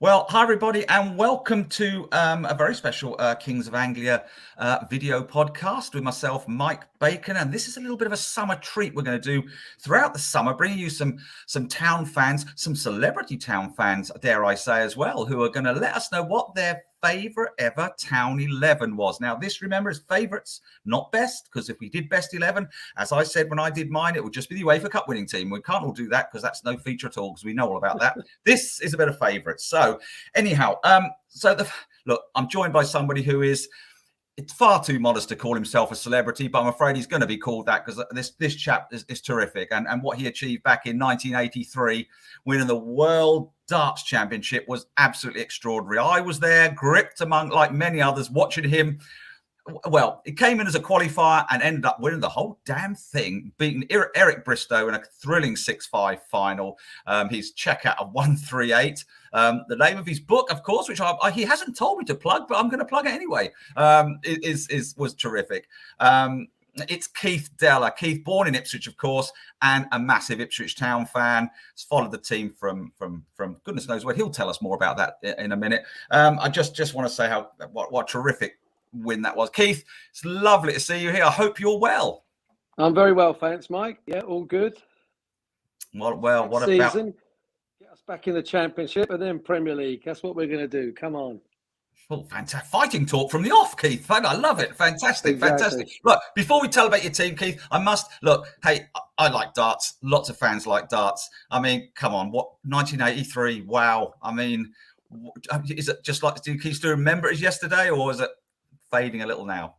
Well, hi everybody, and welcome to a very special Kings of Anglia video podcast with myself, Mike Bacon. And this is a little bit of a summer treat we're going to do throughout the summer, bringing you some town fans, some celebrity town fans, dare I say, as well, who are going to let us know what their favourite ever Town 11 was. Now, this, remember, is favourites, not best, because if we did best 11, as I said when I did mine, it would just be the UEFA Cup winning team. We can't all do that because that's no feature at all, because we know all about that. This is a bit of favourites. So anyhow, look, I'm joined by somebody who is, it's far too modest to call himself a celebrity, but I'm afraid he's going to be called that because this chap is terrific. And what he achieved back in 1983, winning the World Darts Championship, was absolutely extraordinary. I was there, gripped among, like many others, watching him. Well, he came in as a qualifier and ended up winning the whole damn thing, beating Eric Bristow in a thrilling 6-5 final. His checkout of 138. The name of his book, of course, which he hasn't told me to plug, but I'm going to plug it anyway, was terrific. It's Keith Deller. Keith, born in Ipswich, of course, and a massive Ipswich Town fan. Has followed the team from goodness knows where. He'll tell us more about that in a minute. I just want to say what terrific win that was. Keith, it's lovely to see you here. I hope you're well. I'm very well, thanks, Mike. Yeah, all good. Well, what season, about get us back in the Championship and then Premier League? That's what we're going to do. Come on. Oh, fantastic. Fighting talk from the off, Keith. I love it. Fantastic. Exactly. Fantastic. Look, before we tell about your team, Keith, I must look. Hey, I like darts. Lots of fans like darts. I mean, come on. What, 1983? Wow. I mean, is it just like, do you still remember it as yesterday, or is it fading a little now?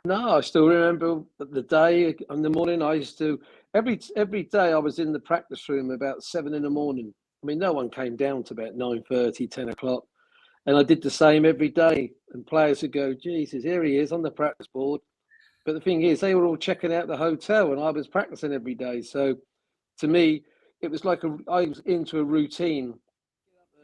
No, I still remember the day in the morning. I used to every day I was in the practice room about 7 in the morning. I mean, no one came down to about 9:30, 10 o'clock. And I did the same every day. And players would go, Jesus, here he is on the practice board. But the thing is, they were all checking out the hotel and I was practicing every day. So to me, it was like I was into a routine.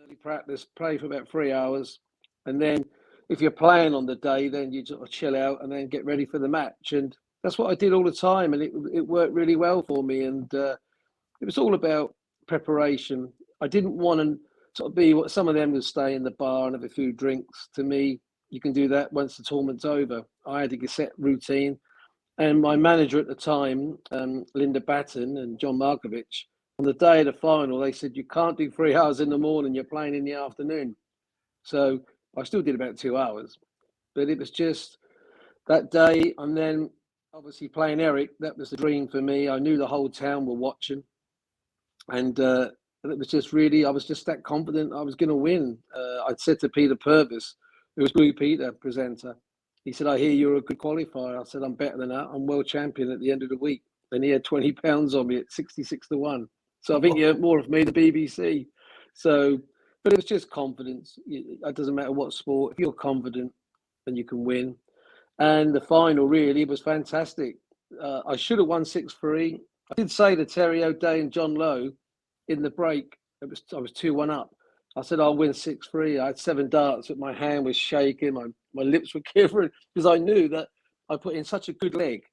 Early practice, play for about 3 hours. And then if you're playing on the day, then you sort of chill out and then get ready for the match. And that's what I did all the time. And it worked really well for me. And it was all about preparation. I didn't want to sort of be what some of them would stay in the bar and have a few drinks. To me, you can do that once the tournament's over. I had a set routine. And my manager at the time, Linda Batten and John Markovich, on the day of the final, they said, you can't do 3 hours in the morning, you're playing in the afternoon. So I still did about 2 hours. But it was just that day. And then obviously playing Eric, that was the dream for me. I knew the whole town were watching. And it was just really, I was just that confident I was going to win. I'd said to Peter Purvis, who was Blue Peter, presenter, he said, I hear you're a good qualifier. I said, I'm better than that. I'm world champion at the end of the week. And he had 20 pounds on me at 66-1. So I think he earned more of me than the BBC. So, but it was just confidence. It doesn't matter what sport. If you're confident, then you can win. And the final really was fantastic. I should have won 6-3. I did say to Terry O'Day and John Lowe, in the break, I was 2-1 up. I said, I'll win 6-3. I had 7 darts, but my hand was shaking. My lips were quivering because I knew that I put in such a good leg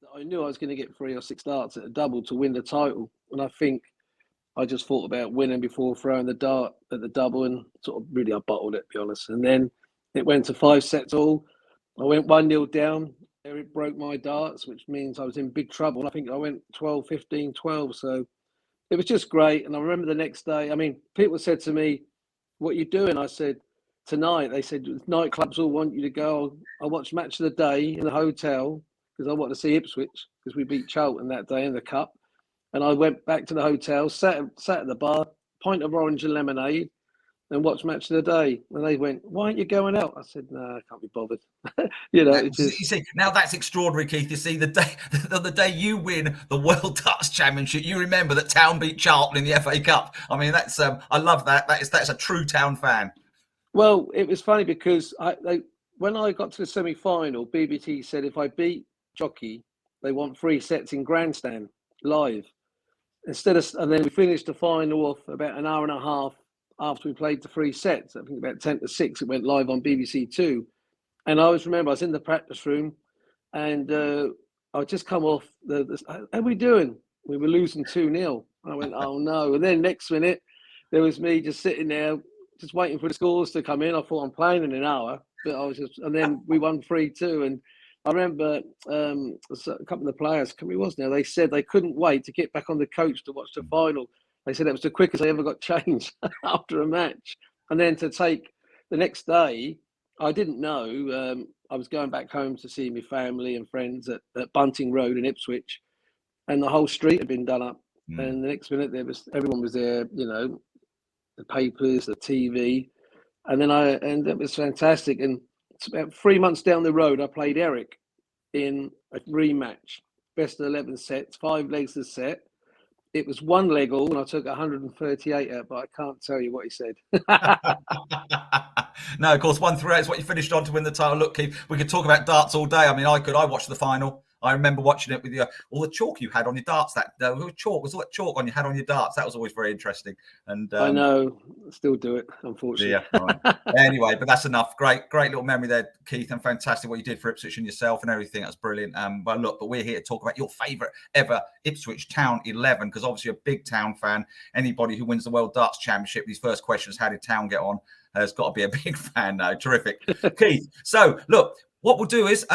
that I knew I was going to get 3 or 6 darts at a double to win the title. And I think I just thought about winning before throwing the dart at the double, and sort of really I bottled it, to be honest. And then it went to 5 sets all. I went 1-0 down. Eric broke my darts, which means I was in big trouble. I think I went 12, 15, 12. So it was just great. And I remember the next day, I mean, people said to me, what are you doing? I said, tonight. They said, nightclubs all want you to go. I watched Match of the Day in the hotel because I want to see Ipswich because we beat Charlton that day in the Cup. And I went back to the hotel, sat at the bar, pint of orange and lemonade, and watched Match of the Day. And they went, why aren't you going out? I said, no, I can't be bothered. You see, now that's extraordinary, Keith. You see, the day you win the World Darts Championship, you remember that Town beat Charlton in the FA Cup. I mean, that's I love that. That's a true Town fan. Well, it was funny because when I got to the semi-final, BBC said if I beat Jockey, they want 3 sets in grandstand live. And then we finished the final off about an hour and a half after we played the 3 sets. I think about 10-6, it went live on BBC Two. And I always remember I was in the practice room and I'd just come off how are we doing? We were losing 2-0. I went, oh no. And then next minute, there was me just sitting there just waiting for the scores to come in. I thought I'm playing in an hour, but and then we won 3-2. And I remember a couple of the players, they said they couldn't wait to get back on the coach to watch the final. They said it was the quickest they ever got changed after a match. And then to take the next day, I didn't know. I was going back home to see my family and friends at Bunting Road in Ipswich, and the whole street had been done up. And the next minute, everyone was there, the papers, the TV. And it was fantastic. And it's about 3 months down the road, I played Eric in a rematch, best of 11 sets, 5 legs a set. It was one leg all, and I took 138 out, but I can't tell you what he said. No, of course, 138 is what you finished on to win the title. Look, Keith, we could talk about darts all day. I mean, I watched the final. I remember watching it with you, all the chalk you had on your darts. Was all that chalk on you had on your darts. That was always very interesting. And I know, still do it, unfortunately. Yeah. Right. Anyway, but that's enough. Great little memory there, Keith, and fantastic what you did for Ipswich and yourself and everything. That's brilliant. But we're here to talk about your favourite ever Ipswich Town 11, because obviously you're a big Town fan. Anybody who wins the World Darts Championship, these first questions, how did Town get on, has got to be a big fan now. Terrific. Keith. So look, what we'll do is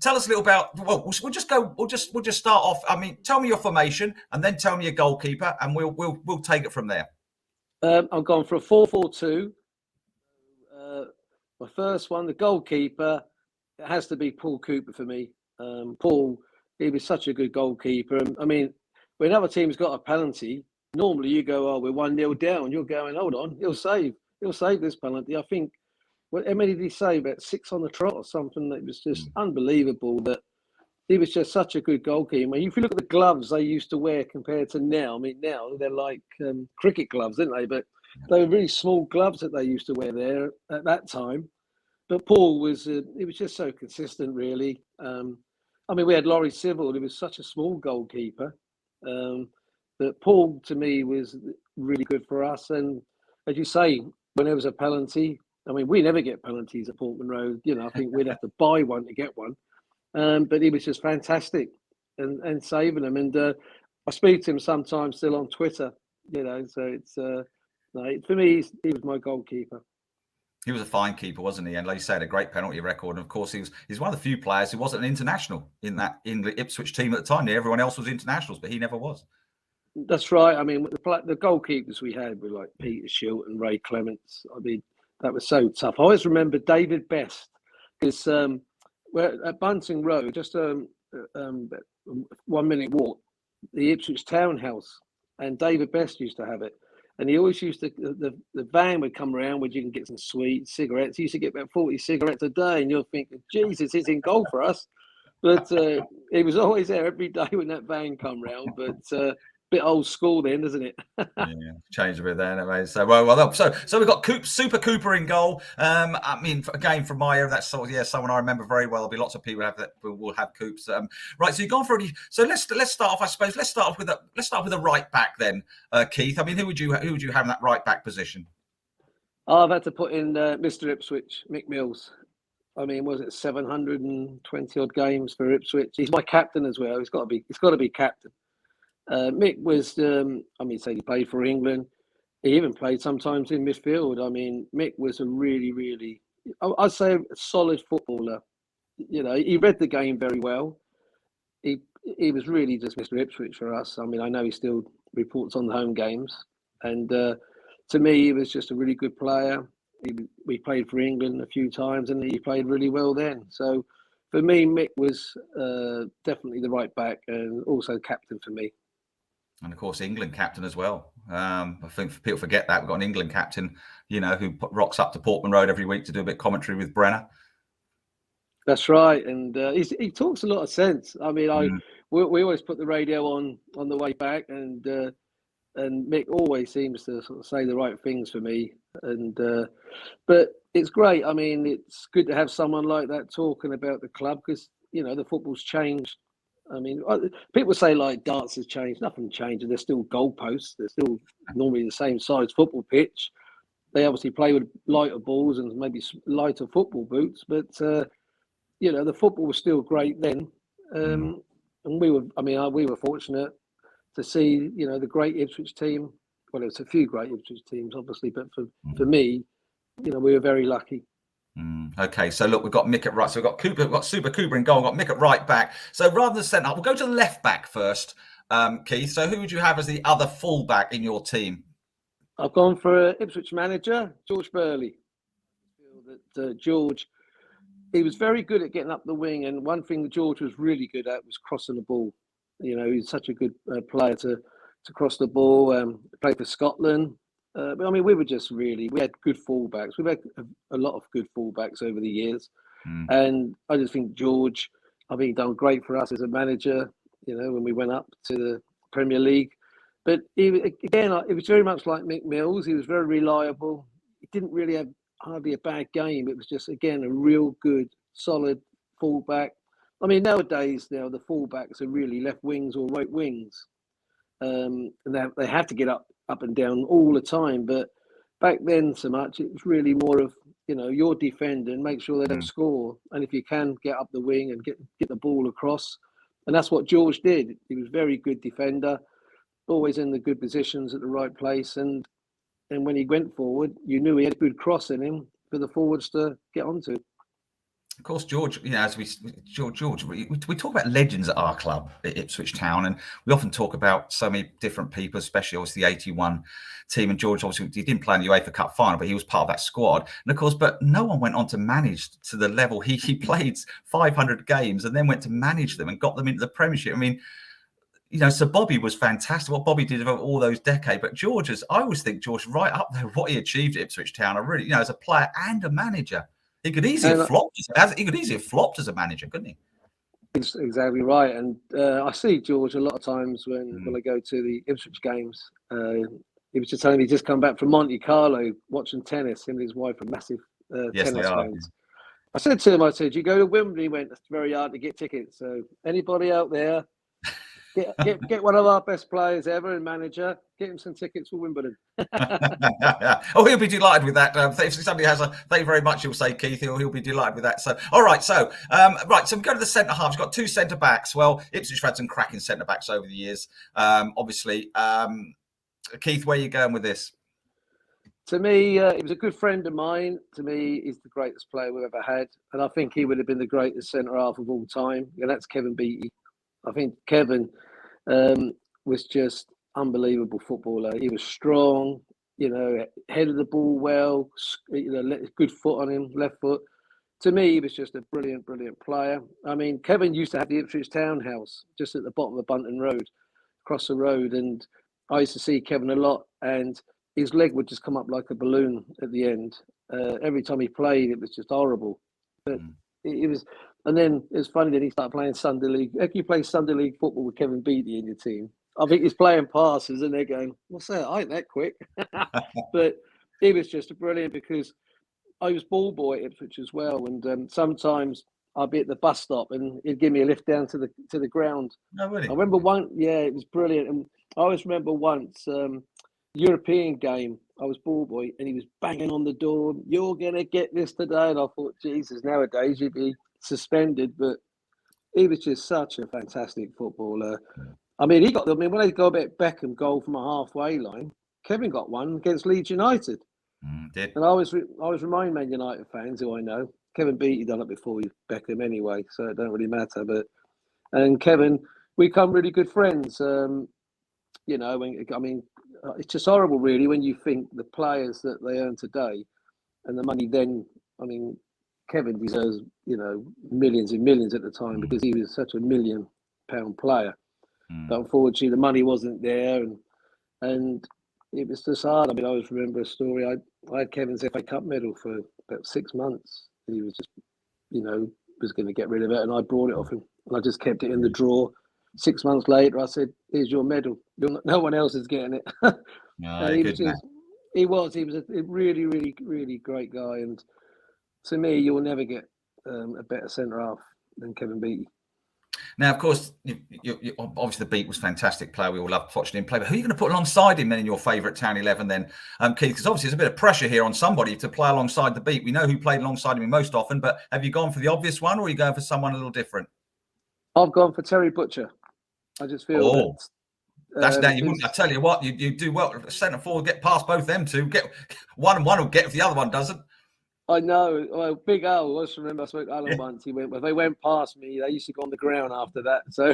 tell us a little about. Well, we'll just start off. I mean, tell me your formation, and then tell me your goalkeeper, and we'll take it from there. I'm going for a 4-4-2. My first one, the goalkeeper, it has to be Paul Cooper for me. Paul, he was such a good goalkeeper. I mean, when other teams got a penalty, normally you go, "Oh, we're 1-0 down." You're going, "Hold on, he'll save this penalty." I think. How many did he say? About 6 on the trot or something? That was just unbelievable. That he was just such a good goalkeeper. If you look at the gloves they used to wear compared to now, I mean, now they're like cricket gloves, didn't they? But they were really small gloves that they used to wear there at that time. But Paul he was just so consistent, really. I mean, we had Laurie Civil, who was such a small goalkeeper. But Paul, to me, was really good for us. And as you say, when there was a penalty, I mean, we never get penalties at Portman Road. I think we'd have to buy one to get one. But he was just fantastic and saving them. And I speak to him sometimes still on Twitter, so it's for me, he was my goalkeeper. He was a fine keeper, wasn't he? And like you said, a great penalty record. And of course, he's one of the few players who wasn't an international in the Ipswich team at the time. Everyone else was internationals, but he never was. That's right. I mean, the goalkeepers we had were like Peter Schilt and Ray Clements. I mean, that was so tough. I always remember David Best, because we're at Bunting Road, just 1 minute walk, the Ipswich Townhouse, and David Best used to have it. And he always used to, the van would come around where you can get some sweets, cigarettes. He used to get about 40 cigarettes a day, and you're thinking, Jesus, he's in goal for us. But he was always there every day when that van come round. But bit old school then, isn't it? Yeah, changed a bit there anyway. So so we've got Super Cooper in goal. I mean, again, from my era, that's someone I remember very well. There'll be lots of people will have Coops. Right, so you've gone for it. So let's start off. I suppose let's start off with a right back then, Keith. I mean, who would you have in that right back position? I've had to put in Mr. Ipswich, Mick Mills. I mean, was it 720 odd games for Ipswich? He's my captain as well. He's got to be captain. Mick was, he played for England. He even played sometimes in midfield. I mean, Mick was a really, really, I'd say, a solid footballer. He read the game very well. He was really just Mr. Ipswich for us. I mean, I know he still reports on the home games. And to me, he was just a really good player. We played for England a few times, and he played really well then. So for me, Mick was definitely the right back and also captain for me. And of course, England captain as well. I think people forget that we've got an England captain, who rocks up to Portman Road every week to do a bit of commentary with Brenner. That's right, and he talks a lot of sense. I mean, we always put the radio on the way back, and Mick always seems to sort of say the right things for me. And but it's great. I mean, it's good to have someone like that talking about the club, because the football's changed. I mean, people say like darts has changed. Nothing changed. They're still goalposts. They're still normally the same size football pitch. They obviously play with lighter balls and maybe lighter football boots, but the football was still great then. And we were fortunate to see the great Ipswich team well, there's a few great Ipswich teams, obviously, but for me, we were very lucky. Okay, so look, we've got Mick at right. So we've got Cooper, we've got Super Cooper in goal, we've got Mick at right back. So rather than centre, we'll go to the left back first, Keith. So who would you have as the other full back in your team? I've gone for Ipswich manager, George Burley. I feel that George, he was very good at getting up the wing, and one thing that George was really good at was crossing the ball. He's such a good player to cross the ball. Played for Scotland. But I mean, we had good fullbacks. We've had a lot of good fullbacks over the years. And I just think George, he done great for us as a manager, when we went up to the Premier League. But it was very much like Mick Mills. He was very reliable. He didn't really have hardly a bad game. It was just, again, a real good, solid fullback. I mean, nowadays, now the fullbacks are really left wings or right wings. And they have to get up and down all the time. But back then, so much, it was really more of, your defender and make sure they don't score. And if you can, get up the wing and get the ball across. And that's what George did. He was a very good defender, always in the good positions at the right place. And when he went forward, you knew he had a good cross in him for the forwards to get onto. Of course, George, as we talk about legends at our club at Ipswich Town, and we often talk about so many different people, especially obviously the 81 team. And George, obviously, he didn't play in the UEFA Cup final, but he was part of that squad. And of course, but no one went on to manage to the level he played 500 games and then went to manage them and got them into the Premiership. I mean, so Bobby was fantastic, what Bobby did over all those decades. But I always think George right up there, what he achieved at Ipswich Town. I really, as a player and a manager. He could easily have flopped as a manager, couldn't he? It's exactly right. And I see George a lot of times when I go to the Ipswich games. He was just telling me he's just come back from Monte Carlo watching tennis. Him and his wife are massive tennis fans. I said to him, you go to Wimbledon? He went, it's very hard to get tickets. So anybody out there, get one of our best players ever and manager, get him some tickets for Wimbledon. Oh, he'll be delighted with that. If somebody has thank you very much, he'll say, Keith, he'll be delighted with that. So, all right. So, so we go to the centre halves. We've got two centre backs. Well, Ipswich have had some cracking centre backs over the years. Obviously, Keith, where are you going with this? To me, he was a good friend of mine. To me, he's the greatest player we've ever had. And I think he would have been the greatest centre half of all time. And that's Kevin Beattie. I think Kevin was just unbelievable footballer. He was strong, headed the ball well, good foot on him, left foot. To me, he was just a brilliant, brilliant player. I mean, Kevin used to have the Ipswich Town house just at the bottom of Bunton Road, across the road. And I used to see Kevin a lot, and his leg would just come up like a balloon at the end. Every time he played, it was just horrible. But it was... And then it's funny that he started playing Sunday League. If you play Sunday League football with Kevin Beattie in your team, I think he's playing passes and they're going, what's that? I ain't that quick. But he was just brilliant because I was ball boy at Ipswich as well. And sometimes I'd be at the bus stop and he'd give me a lift down to the ground. Oh, really? I remember it was brilliant. And I always remember once, European game, I was ball boy and he was banging on the door. You're going to get this today. And I thought, Jesus, nowadays you'd be suspended, but he was just such a fantastic footballer. I mean, when they go about Beckham goal from a halfway line, Kevin got one against Leeds United. Did. And I always remind Man United fans who I know, Kevin Beattie done it before Beckham anyway, so it don't really matter. And Kevin, we become really good friends. It's just horrible, really, when you think the players that they earn today and the money then. I mean, Kevin deserves, millions and millions at the time because he was such a £1 million player. But unfortunately, the money wasn't there, and it was just hard. I mean, I always remember a story. I had Kevin's FA Cup medal for about 6 months. He was just, was going to get rid of it, and I brought it off him, and I just kept it in the drawer. 6 months later, I said, "Here's your medal. No one else is getting it." He was a really, really, really great guy, and to me, you'll never get a better centre half than Kevin Beattie. Now, of course, obviously the Beat was a fantastic player. We all loved watching him play. But who are you going to put alongside him then in your favourite Town 11 then, Keith? Because obviously there's a bit of pressure here on somebody to play alongside the Beat. We know who played alongside him most often, but have you gone for the obvious one or are you going for someone a little different? I've gone for Terry Butcher. I just feel that That's down. You wouldn't. I tell you what, you do well. Centre forward, get past both them two. Get one and one will get if the other one doesn't. I know. Well, Big Al, I just remember I spoke to Alan Yeah. once. He went, well, they went past me. They used to go on the ground after that. So,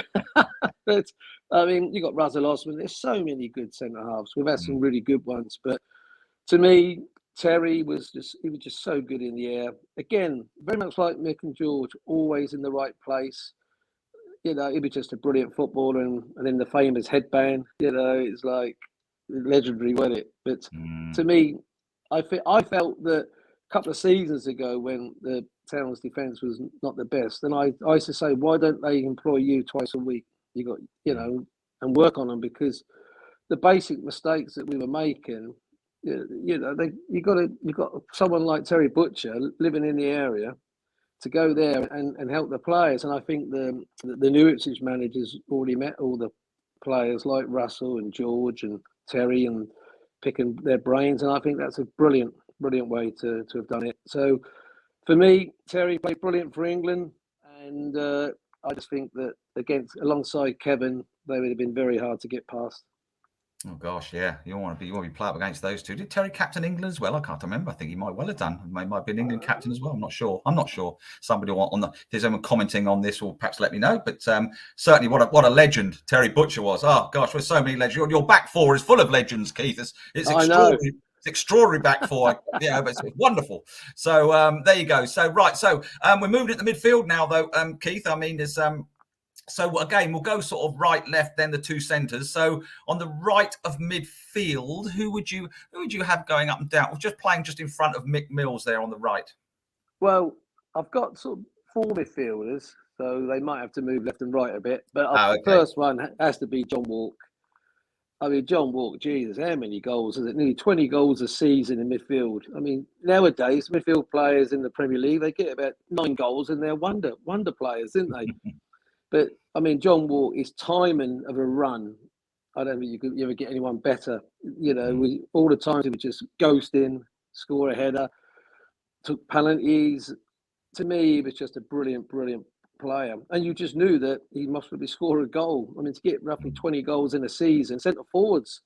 but I mean, you got Russell Osman. There's so many good centre halves. We've had some really good ones, but to me, Terry was just so good in the air. Again, very much like Mick and George, always in the right place. You know, he was just a brilliant footballer, and then the famous headband. You know, it's like legendary, wasn't it? But to me, I felt that a couple of seasons ago when the Town's defence was not the best, and I used to say, why don't they employ you twice a week? You got, you know, and work on them, because the basic mistakes that we were making, you know, you got someone like Terry Butcher living in the area to go there and help the players. And I think the new Ipswich managers already met all the players like Russell and George and Terry, and picking their brains. And I think that's a brilliant way to have done it. So for me, Terry played brilliant for England, and I just think that alongside Kevin, they would have been very hard to get past. Oh gosh, yeah. You want to be play up against those two. Did Terry captain England as well? I can't remember. I think he might well have done. He might be an England captain as well. I'm not sure. Somebody if there's anyone commenting on this, will perhaps let me know. But certainly, what a legend Terry Butcher was. Oh gosh, there's so many legends. Your back four is full of legends, Keith. It's extraordinary. It's extraordinary back four. Yeah, but it's wonderful. So there you go. So we're moving into the midfield now, though, Keith. I mean, there's So again, we'll go sort of right, left, then the two centres. So on the right of midfield, who would you have going up and down? We're just playing just in front of Mick Mills there on the right. Well, I've got sort of four midfielders, so they might have to move left and right a bit. But the first one has to be John Walk. I mean, John Walk, Jesus, how many goals is it? Nearly 20 goals a season in midfield. I mean, nowadays, midfield players in the Premier League, they get about 9 goals and they're wonder players, didn't they? But, I mean, John Walk, his timing of a run, I don't think you ever get anyone better. You know, all the times he would just ghost in, score a header, took penalties. To me, he was just a brilliant player. And you just knew that he must probably score a goal. I mean, to get roughly 20 goals in a season, centre forwards,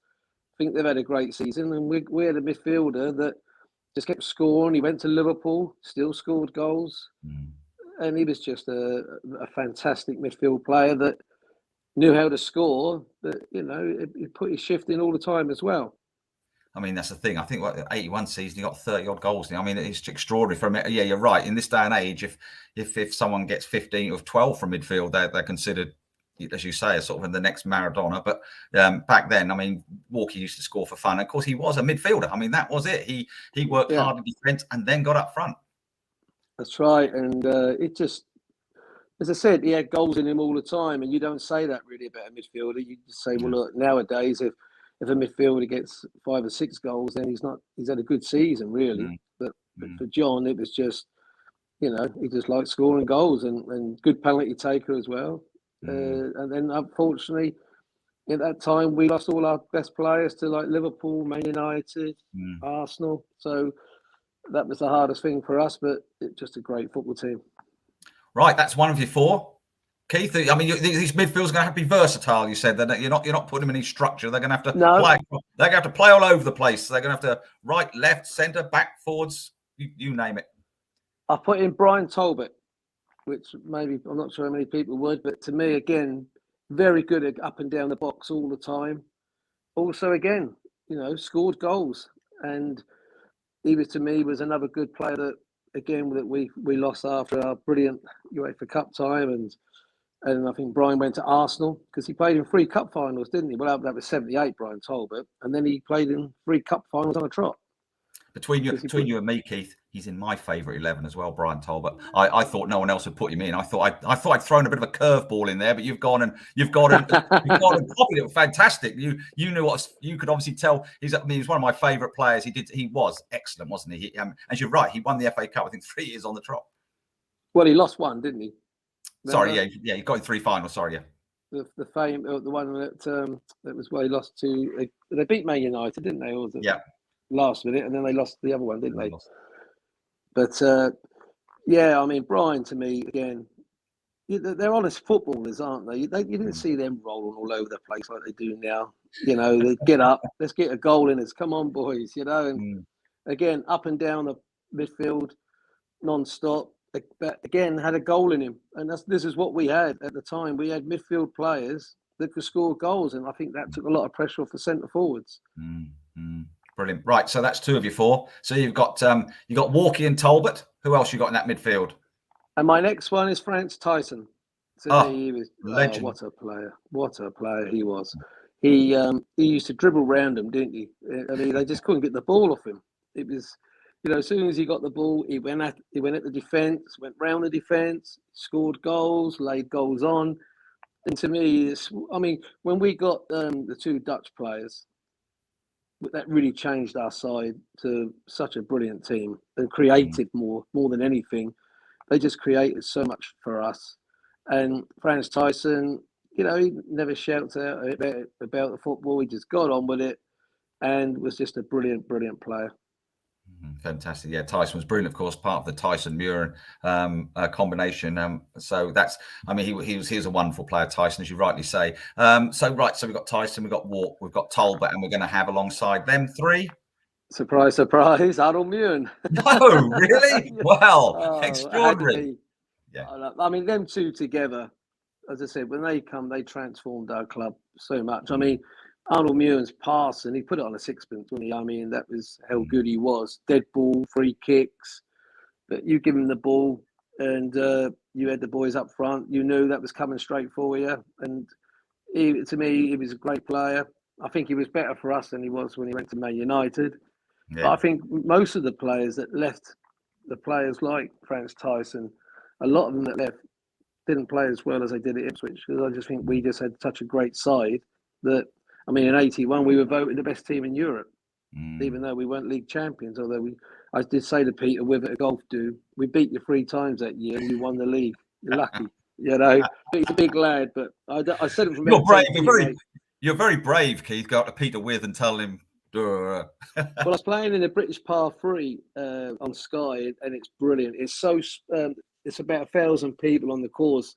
I think they've had a great season. And we had a midfielder that just kept scoring. He went to Liverpool, still scored goals. And he was just a fantastic midfield player that knew how to score, but, you know, he put his shift in all the time as well. I mean, that's the thing. I think 81 season, he got 30-odd goals now. I mean, it's extraordinary from it. Yeah, you're right. In this day and age, if someone gets 15 or 12 from midfield, they're considered, as you say, sort of in the next Maradona. But back then, I mean, Walker used to score for fun. Of course, he was a midfielder. I mean, that was it. He worked hard in defence and then got up front. That's right. And it just, as I said, he had goals in him all the time. And you don't say that really about a midfielder. You just say, well, look, nowadays, if a midfielder gets 5 or 6 goals, then he's had a good season, really. But for John, it was just, you know, he just liked scoring goals and good penalty taker as well. And then, unfortunately, at that time, we lost all our best players to like Liverpool, Man United, Arsenal. So that was the hardest thing for us, but it's just a great football team. Right, that's one of your 4. Keith, I mean, these midfielders are going to have to be versatile. You said that you're not putting them in any structure. They're going to have to play. They're going to have to play all over the place. They're going to have to right, left, centre, back, forwards. You name it. I put in Brian Talbot, which maybe I'm not sure how many people would, but to me, again, very good at up and down the box all the time. Also, again, you know, scored goals, and he was, to me, was another good player that, again, that we lost after our brilliant UEFA Cup time, and I think Brian went to Arsenal because he played in 3 cup finals, didn't he? Well, that was 78, Brian Talbot, and then he played in 3 cup finals on a trot. Between you and me, Keith, he's in my favourite 11 as well, Brian Talbot. I thought no one else would put him in. I thought I'd thrown a bit of a curveball in there, but you've gone and copied it. Fantastic. You knew what you could obviously tell. He's one of my favourite players. He was excellent, wasn't he? As you're right, he won the FA Cup, I think, 3 years on the trot. Well, he lost one, didn't he? Remember? Sorry, yeah, he got in 3 finals. Sorry, yeah. The fame, the one that was where he lost to. They beat Man United, didn't they? Or was it last minute, and then they lost the other one, didn't they? But yeah, I mean, Brian, to me, again, they're honest footballers, aren't they? You didn't see them rolling all over the place like they do now. You know, they get up, let's get a goal in us. Come on, boys. You know, and again, up and down the midfield, non-stop. But again, had a goal in him, and this is what we had at the time. We had midfield players that could score goals, and I think that took a lot of pressure off the centre forwards. Brilliant. Right, so that's 2 of your 4. So you've got Walkie and Talbot. Who else you got in that midfield? And my next one is Franz Tyson. To me, he was legend. what a player! What a player he was. He used to dribble round them, didn't he? I mean, they just couldn't get the ball off him. It was, you know, as soon as he got the ball, he went at the defence, went round the defence, scored goals, laid goals on. And to me, I mean, when we got the 2 Dutch players, that really changed our side to such a brilliant team and created more than anything. They just created so much for us. And Franz Tyson, you know, he never shouts out about the football. He just got on with it and was just a brilliant, brilliant player. Fantastic. Yeah, Tyson was brilliant, of course, part of the Tyson-Muir combination. So that's, I mean, he was a wonderful player, Tyson, as you rightly say. So we've got Tyson, we've got Walk, we've got Talbot, and we're going to have alongside them 3. Surprise, surprise, Arnold Muir. No, really? Well, extraordinary. Yeah. I mean, them 2 together, as I said, when they come, they transformed our club so much. I mean, Arnold Muir's pass, and he put it on a sixpence, didn't he? I mean, that was how good he was. Dead ball, free kicks. But you give him the ball, and you had the boys up front. You knew that was coming straight for you. And to me, he was a great player. I think he was better for us than he was when he went to Man United. Yeah. But I think most of the players that left, the players like Franz Tyson, a lot of them that left didn't play as well as they did at Ipswich, because I just think we just had such a great side that, I mean, in 81, we were voted the best team in Europe, even though we weren't league champions. Although I did say to Peter with at a golf do, we beat you 3 times that year and you won the league. You're lucky, you know. But he's a big lad, but I said it from You're brave. You're very brave, Keith. Go up to Peter with and tell him. Well, I was playing in the British Par 3 on Sky, and it's brilliant. It's so it's about 1,000 people on the course.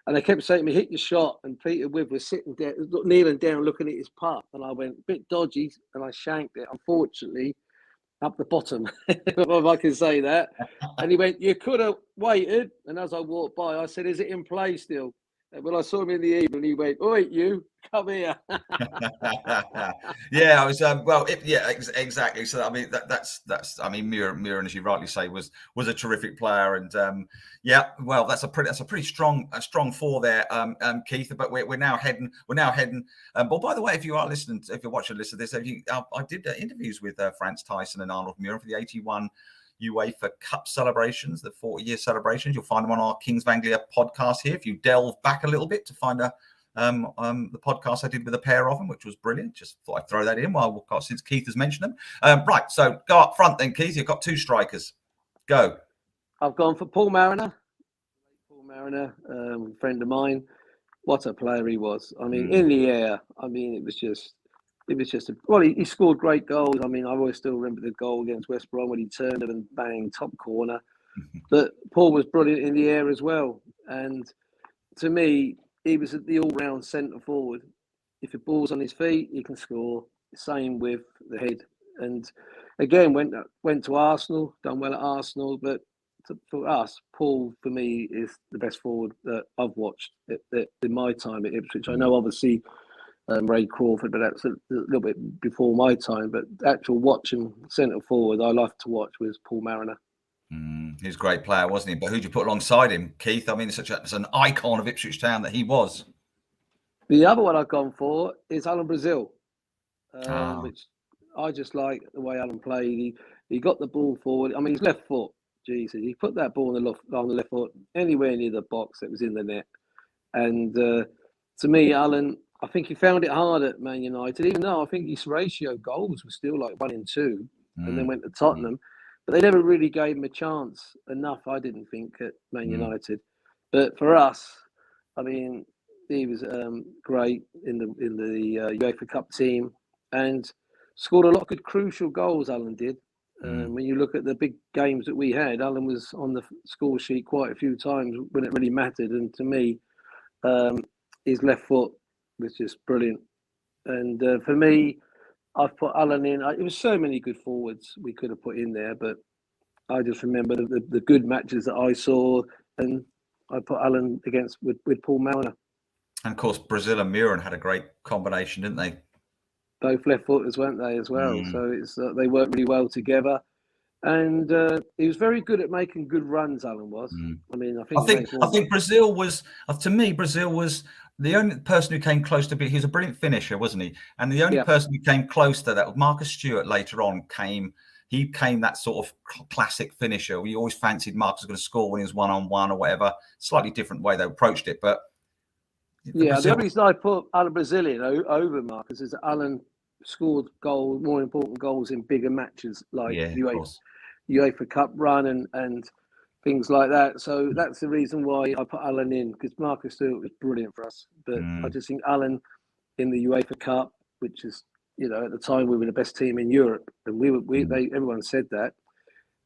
And they kept saying to me, hit your shot. And Peter Wibb was sitting there, kneeling down, looking at his putt. And I went, bit dodgy, and I shanked it, unfortunately, up the bottom, if I can say that. And he went, you could have waited. And as I walked by, I said, is it in play still? And when I saw him in the evening, he went, oi, you, come here. Yeah, I was, exactly. So, I mean, that's I mean, Muir, as you rightly say, was a terrific player. And well, that's a pretty strong 4 there, Keith. But we're now heading. But by the way, if you're watching this, I did interviews with Franz Tyson and Arnold Muir for the 81 UEFA Cup celebrations, the 40-year celebrations. You'll find them on our Kings of Anglia podcast here. If you delve back a little bit to find the podcast I did with a pair of them, which was brilliant. Just thought I'd throw that in since Keith has mentioned them. Right, so go up front then, Keith. You've got 2 strikers. Go. I've gone for Paul Mariner. Friend of mine. What a player he was. I mean, in the air. I mean, it was just he scored great goals. I mean, I always still remember the goal against West Brom when he turned it and bang, top corner. But Paul was brilliant in the air as well. And to me, he was the all-round centre forward. If the ball's on his feet, he can score. Same with the head. And again, went to Arsenal, done well at Arsenal. But for us, Paul, for me, is the best forward that I've watched in my time at Ipswich. I know, obviously, Ray Crawford, but that's a little bit before my time. But actual watching centre forward I liked to watch was Paul Mariner. He was a great player, wasn't he? But who'd you put alongside him, Keith? I mean, it's an icon of Ipswich Town that he was. The other one I've gone for is Alan Brazil, which I just like the way Alan played. He got the ball forward. I mean, his left foot, Jesus, he put that ball on the left foot anywhere near the box that was in the net. And to me, Alan, I think he found it hard at Man United, even though I think his ratio goals were still like 1 in 2, and then went to Tottenham. But they never really gave him a chance enough, I didn't think, at Man United. But for us, I mean, he was great in the UEFA Cup team and scored a lot of good crucial goals, Alan did. When you look at the big games that we had, Alan was on the score sheet quite a few times when it really mattered. And to me, his left foot was just brilliant. And for me, I've put Alan in. It was so many good forwards we could have put in there, but I just remember the good matches that I saw, and I put Alan against with Paul Mariner. And of course, Brazil and Muren had a great combination, didn't they? Both left footers, weren't they, as well? So it's they worked really well together. And he was very good at making good runs. Alan was. I mean, I think Brazil was, to me, Brazil was the only person who came close to be. He was a brilliant finisher, wasn't he? And the only person who came close to that was Marcus Stewart. Later on, he came that sort of classic finisher. We always fancied Marcus was going to score when he was 1-on-1 or whatever. Slightly different way they approached it, but the only reason I put Alan Brazilian over Marcus is that Alan scored more important goals in bigger matches like UEFA Cup run and things like that. So that's the reason why I put Alan in, because Marcus Stewart was brilliant for us. But I just think Alan in the UEFA Cup, which is, at the time we were the best team in Europe, and everyone said that,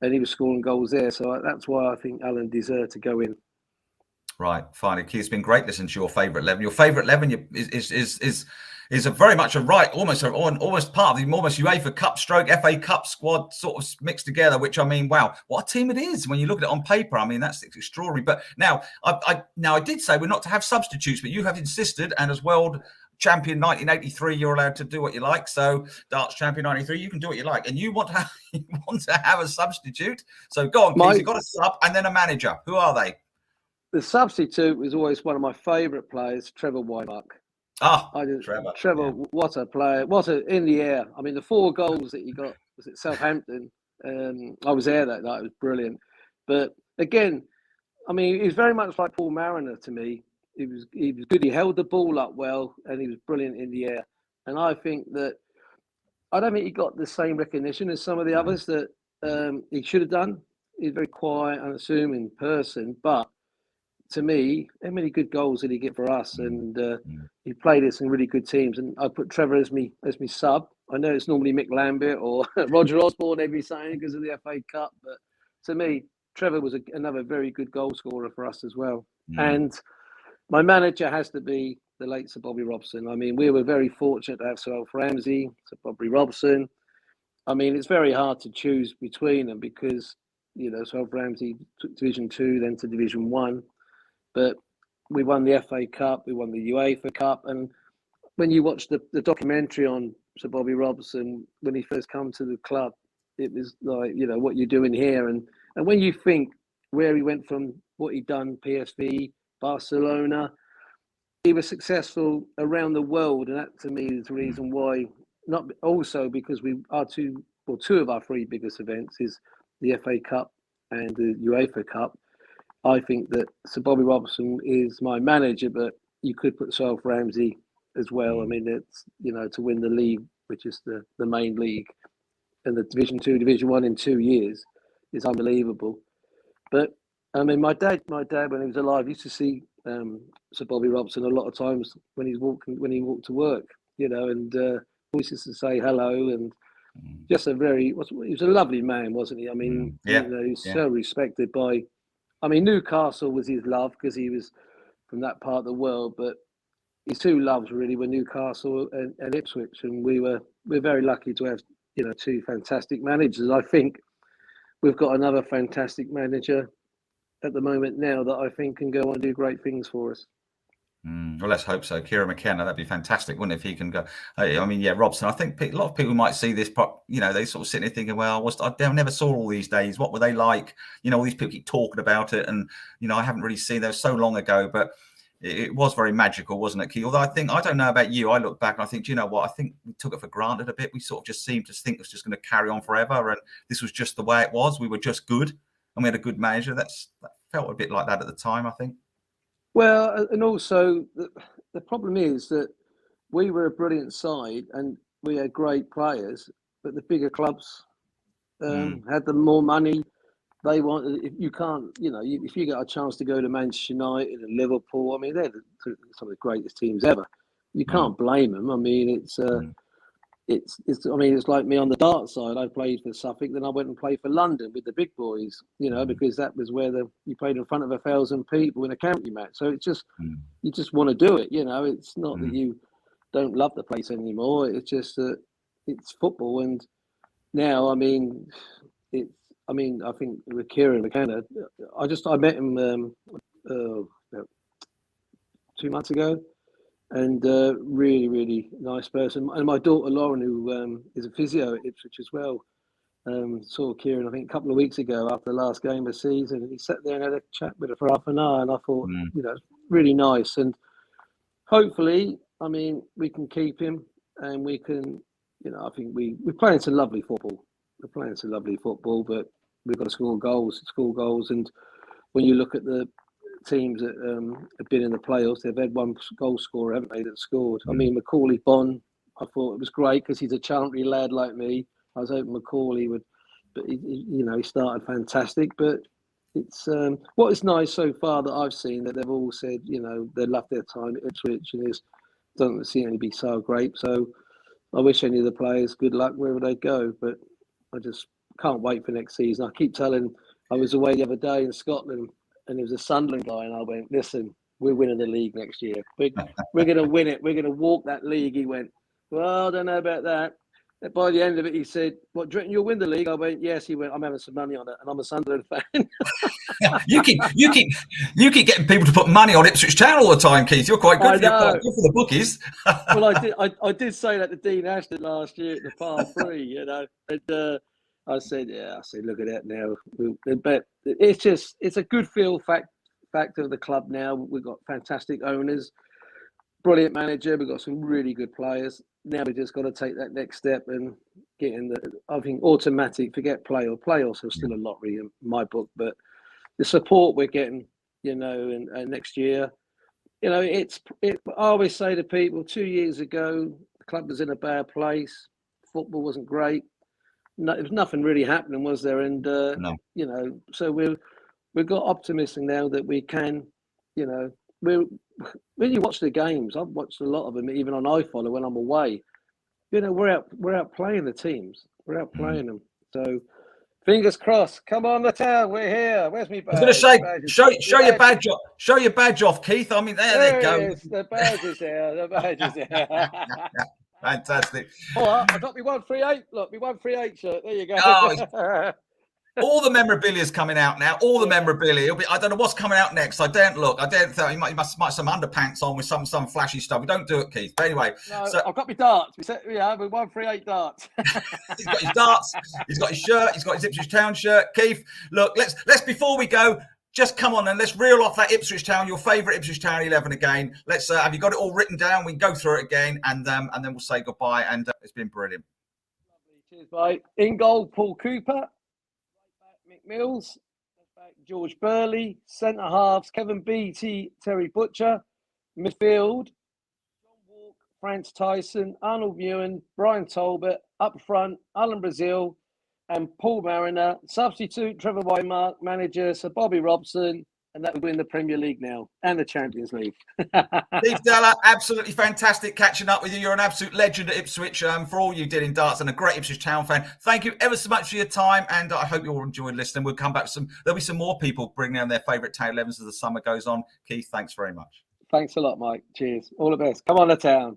and he was scoring goals there. So that's why I think Alan deserved to go in. Right, fine. It's been great listening to your favourite 11. Your favourite 11 is a very much almost part of the almost UEFA Cup stroke FA Cup squad sort of mixed together, which, I mean, wow, what a team it is when you look at it on paper. I mean, that's extraordinary. But now I did say we're not to have substitutes, but you have insisted, and as world champion 1983, you're allowed to do what you like. So darts champion 93, you can do what you like, and you want to have a substitute. So go on, please. You've got a sub and then a manager. Who are they? The substitute was always one of my favourite players, Trevor Wymark. Trevor, what a player! In the air. I mean, the 4 goals that he got was at Southampton. I was there that night. It was brilliant. But again, I mean, he was very much like Paul Mariner to me. He was good. He held the ball up well, and he was brilliant in the air. And I think that I don't think he got the same recognition as some of the others that he should have done. He's a very quiet, unassuming person, but to me, how many good goals did he get for us? And he played us in really good teams. And I put Trevor as me sub. I know it's normally Mick Lambert or Roger Osborne every Sunday because of the FA Cup, but to me, Trevor was another very good goal scorer for us as well. And my manager has to be the late Sir Bobby Robson. I mean, we were very fortunate to have Sir Alf Ramsey, Sir Bobby Robson. I mean, it's very hard to choose between them because, Sir Alf Ramsey took Division 2, then to Division 1. But we won the FA Cup, we won the UEFA Cup. And when you watch the documentary on Sir Bobby Robson, when he first come to the club, it was like, what you're doing here. And when you think where he went from what he'd done, PSV, Barcelona, he was successful around the world. And that, to me, is the reason why, not also because two of our 3 biggest events is the FA Cup and the UEFA Cup. I think that Sir Bobby Robson is my manager, but you could put Sir Alf Ramsey as well. I mean, it's, to win the league, which is the main league, and the Division 2, Division 1 in 2 years is unbelievable. But I mean, my dad, when he was alive, used to see Sir Bobby Robson a lot of times when he walked to work, and always used to say hello, and just he was a lovely man, wasn't he? I mean, he was so respected by. I mean, Newcastle was his love because he was from that part of the world, but his 2 loves really were Newcastle and Ipswich, and we're very lucky to have 2 fantastic managers. I think we've got another fantastic manager at the moment now that I think can go on and do great things for us. Well, let's hope so. Kieran McKenna, that'd be fantastic, wouldn't it, if he can go? I mean, Robson. I think a lot of people might see this. They sort of sitting there thinking, "Well, I never saw all these days. What were they like?" All these people keep talking about it, and I haven't really seen. They were so long ago, but it was very magical, wasn't it, Keith? Although I don't know about you. I look back and I think, do you know what? I think we took it for granted a bit. We sort of just seemed to think it was just going to carry on forever, and this was just the way it was. We were just good, and we had a good manager. That felt a bit like that at the time, I think. Well, and also the problem is that we were a brilliant side and we had great players, but the bigger clubs had the more money. They wanted. If you can't, if you get a chance to go to Manchester United and Liverpool, I mean, they're some of the greatest teams ever. You can't blame them. I mean, it's I mean, it's like me on the dart side. I played for Suffolk, then I went and played for London with the big boys, because that was where you played in front of 1,000 people in a county match. So it's just, you just want to do it, It's not that you don't love the place anymore. It's just that it's football. And now, I think with Kieran McKenna, I met him 2 months ago. And really, really nice person. And my daughter Lauren, who is a physio at Ipswich as well, saw Kieran, I think, a couple of weeks ago after the last game of the season. And he sat there and had a chat with her for half an hour. And I thought, really nice. And hopefully, we can keep him, and we can, I think we're playing some lovely football. We're playing some lovely football, but we've got to score goals. And when you look at the teams that have been in the playoffs, they've had one goal scorer, haven't they, that scored. Macaulay Bonne, I thought it was great because he's a Chantry lad like me. I was hoping Macaulay would, but he started fantastic. But it's what is nice so far that I've seen, that they've all said, they love their time at Ipswich, and it doesn't seem to be so great. So I wish any of the players good luck wherever they go, but I just can't wait for next season. I keep telling, I was away the other day in Scotland, and there was a Sunderland guy, and I went, listen, we're winning the league next year. We're going to win it. We're going to walk that league. He went, well, I don't know about that. And by the end of it, he said, what, do you reckon you'll win the league? I went, yes. He went, I'm having some money on it, and I'm a Sunderland fan. you keep getting people to put money on Ipswich Town all the time, Keith. You're quite good, quite good for the bookies. Well, I did say that to Dean Ashton last year at the par 3, and I said, look at that now. But it's a good feel factor of the club now. We've got fantastic owners, brilliant manager. We've got some really good players. Now we just got to take that next step and get in I think automatic, forget playoffs are still a lottery in my book, but the support we're getting, and next year, I always say to people, 2 years ago, the club was in a bad place. Football wasn't great. No, there was nothing really happening, was there? And no. So we've got optimism now that we can, when you watch the games, I've watched a lot of them, even on iFollow when I'm away. We're out playing the teams. We're out playing them. So fingers crossed. Come on, the town. We're here. Where's me badge? I was going to say, show your badge off. Show your badge off, Keith. There they go. The badge is there. The badge is there. Fantastic. Oh, I got me 138. Look, me 138 shirt. There you go. Oh, all the memorabilia is coming out now. All the memorabilia. I don't know what's coming out next. I daren't look. I daren't think. You might have some underpants on with some flashy stuff. We don't do it, Keith. But anyway, no, I've got my darts. We 138 darts. He's got his darts. He's got his shirt. He's got his Ipswich Town shirt. Keith, look. Let's before we go, just come on and let's reel off that Ipswich Town, your favourite Ipswich Town 11 again. Let's have you got it all written down? We can go through it again, and then we'll say goodbye. And it's been brilliant. Lovely. Cheers, mate. In goal, Paul Cooper. Right back, Mick Mills. Left back, George Burley. Centre halves, Kevin Beattie, Terry Butcher. Midfield, John Walk, France Tyson, Arnold Ewan, Brian Talbot. Up front, Alan Brazil and Paul Mariner. Substitute, Trevor Wymark. Manager, Sir Bobby Robson. And that would win the Premier League now and the Champions League. Steve Della, absolutely fantastic catching up with you. You're an absolute legend at Ipswich for all you did in darts, and a great Ipswich Town fan. Thank you ever so much for your time, and I hope you all enjoyed listening. We'll come back there'll be some more people bringing down their favourite Town 11s as the summer goes on. Keith, thanks very much. Thanks a lot, Mike. Cheers. All the best. Come on, the town.